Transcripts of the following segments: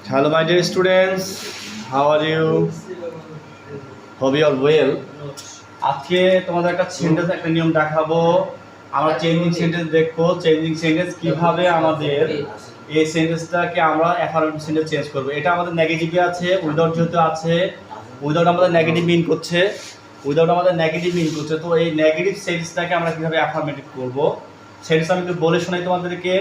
Hello my dear students, how are you? Hope you are well. আজকে তোমাদের একটা sentence একটা নিয়ম দেখাবো। আমরা চেঞ্জিং সেন্টেন্স দেখবো। চেঞ্জিং সেন্টেন্স কিভাবে আমাদের এই সেন্টেন্সটাকে আমরা অ্যাফার্মেটিভ সেন্টেন্স চেঞ্জ করব। এটা আমাদের নেগেটিভে আছে, উইদাউট যেহেতু আছে, উইদাউট আমাদের নেগেটিভ মিন করছে, তো এই নেগেটিভ সেন্টেন্সটাকে আমরা কিভাবে অ্যাফার্মেটিভ করব সেন্টেন্স আমি একটু বলে শোনাই তোমাদেরকে।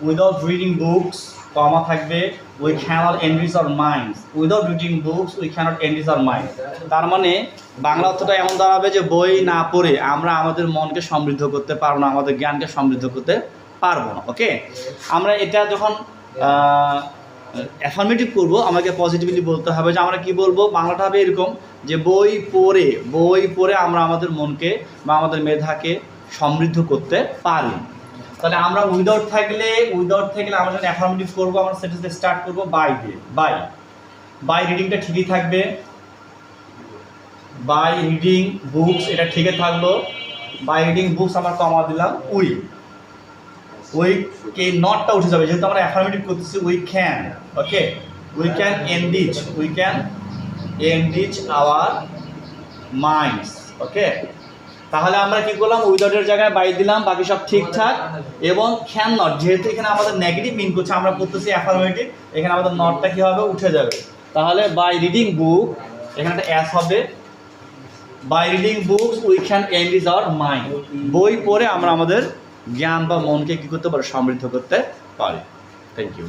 উইদাউট রিডিং বুকস কমা থাকবে, we cannot enrich our minds. Without reading books we cannot enrich our mind. তার মানে বাংলা অর্থটা এমন দাঁড়াবে যে বই না পড়ে আমরা আমাদের মনকে সমৃদ্ধ করতে পারবো না, আমাদের জ্ঞানকে সমৃদ্ধ করতে পারবো না। ওকে, আমরা এটা যখন অ্যাফার্মেটিভ করবো আমাকে পজিটিভলি বলতে হবে। যে আমরা কি বলবো, বাংলাটা হবে এরকম যে বই পড়ে আমরা আমাদের মনকে বা আমাদের মেধাকে সমৃদ্ধ করতে পারি। তাহলে আমরা উইদাউট থাকলে আমরা যখন অ্যাফার্মেটিভ করবো আমরা সেন্টেন্সটা স্টার্ট করবো বাই দিয়ে। বাই রিডিংটা ঠিকই থাকবে, বাই রিডিং বুকস এটা ঠিকই থাকলো। বাই রিডিং বুকস আমরা কমা দিলাম, উই কে নটটা উঠে যাবে যেহেতু আমরা অ্যাফার্মেটিভ করতেছি। We can, okay, we can enrich our minds. Okay, তাহলে আমরা কি করলাম, উইদাউটের জায়গায় বাই দিলাম, বাকি সব ঠিকঠাক। এবং ক্যান নট, যেহেতু এখানে আমাদের নেগেটিভ মিন করছে, আমরা করতেছি অ্যাফার্মেটিভ, এখানে আমাদের নটটা কি হবে, উঠে যাবে। তাহলে বাই রিডিং বুক এখানে একটা অ্যাস হবে, by reading books we can enrich our mind. বই পড়ে আমরা আমাদের জ্ঞান বা মনকে কি করতে পারি, সমৃদ্ধ করতে পারি। Thank you.